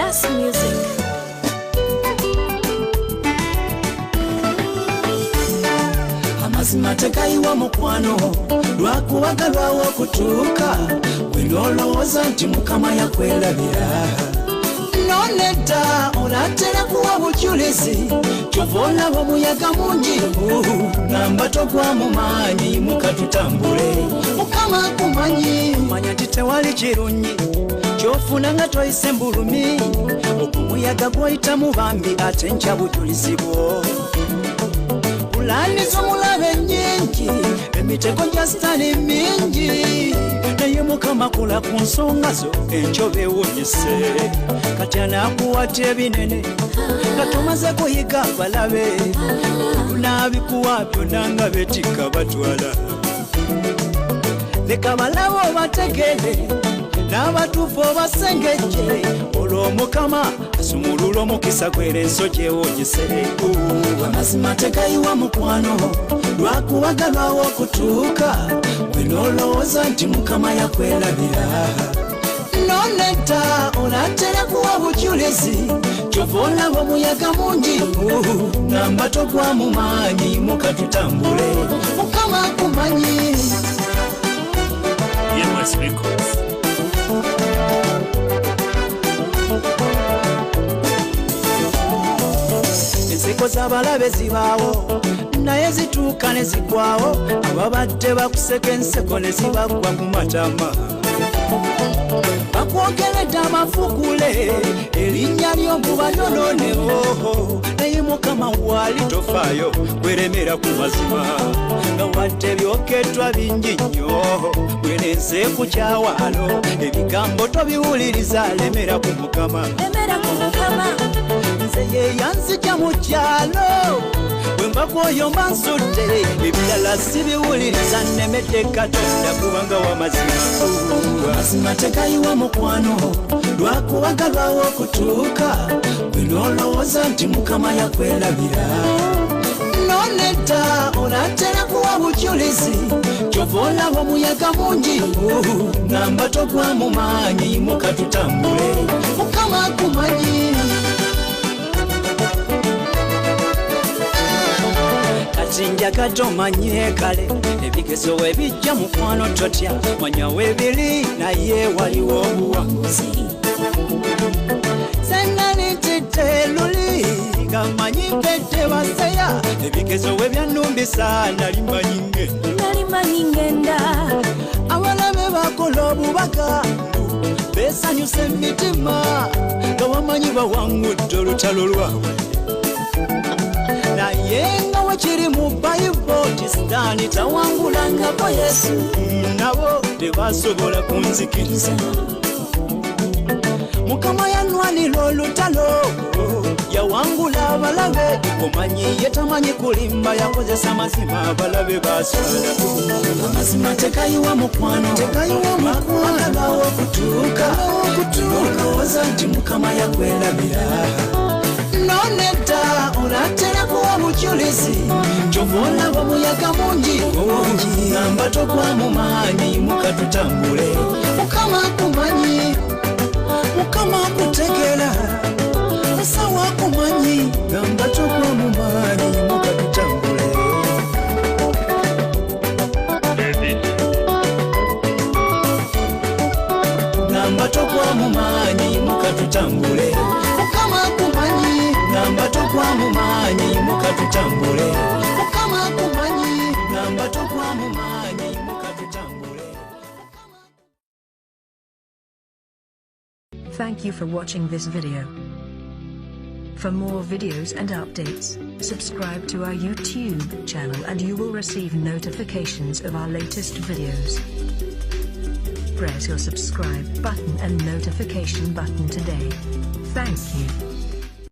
Plus Music. Amazima tegayiwa mukwano lwakubagalwawo okutuuka bwenolowooza nti Mukama yakwerabira nonedda olatera kuwa bujulizi kyova olaba omuyaga mungi ngamba togwa mu maanyi mukatutambule Mukama akumanyi manya nti tewali kirungi kyofuna nga toyise mbulumi okumuyaga gwoyita mu bambi ate nkya bujulizi bwo Pulani z'omulabe nnyingi emitego gya sitaani mingi naye Mukama kola ku nsonga zo enjobe ewunyise kati anaakuwata ebinene nga tomaze kuyiga balabe naabikuwa byonna nga beetikka batwala leka balabe obategere n'abatuufu obasengejje olwo Mukama asumulula omukisa gwera ensojja ewunyise amazima tegayiwa mukwano lwakubagalwawo okutuuka bwenolowooza nti Mukama yakwerabira nonedda olatera kuwa bujulizi kyova olaba omuyaga mungi ngamba togwa mu maanyi mukatutambule Mukama akumanyi enseko z'abalabe zibaawo naye zituuka ne zigwawo ababadde bakuseka enseko ne zibagwa ku matama bakwogeredde amafugule erinnya ly'omuba lyonoonewo naye Mukama waali tofaayo kweremera ku mazima nga wadde byokeddwa bingi nnyo bwenenze ku kyawalo ebigambo tobiwuliriza lemera ku Mukama nze yeyanzija mu kyalo bwemba kwoyo mba nsudde ebirala sibiwuliriza nnemedde Katonda kubanga w'amazima amazima tegayiwa mukwano lwakubagalwawo okutuuka bwenolowooza nti Mukama yakwerabira nonedda olatera kuwa bujulizi kyova olaba omuyaga mungi ngamba togwa mu maanyi mukatutambule Mukama akumanyi njagadde omanye kale ebigezo webijja mukwano totya manya webiri naye waliwo obuwanguzi senalitidde luli nga manyi mpedde baseya ebigezo webyanumbisa nalimanyi ngenda abalabe bakola obubaga besanyusa emitima nga wamanyi bawangudde olutalo lwabwe naye nga wekiri mu Bayibuli Sitaani tawangulangako Yesu nabo tebasobola kunzikiriza Mukama yanwanira olutalo yawangula abalabe omanyi ye tamanyi kulimba yakozesa mazima abalabe baswala amazima tegayiwa mukwano tegayiwa okutuuka olowooza nti Mukama yakwerabira nonedda olatera kuwa bujulizi kyova olaba omuyaga mungi ngamba togwa mu maanyi mukatutambule Mukama akumanyi Mukama akutegera musawo akumanyi ngamba togwa mu maanyi mukatutambule ngamba togwa mu maanyi mukatutambule Mukama akumanyi ngamba togwa mu maanyi mukatutambule Mukama akumanyi ngamba togwa mu maanyi mukatutambule Thank you for watching this video. For more videos and updates, subscribe to our YouTube channel and you will receive notifications of our latest videos. Press your subscribe button and notification button today. Thank you.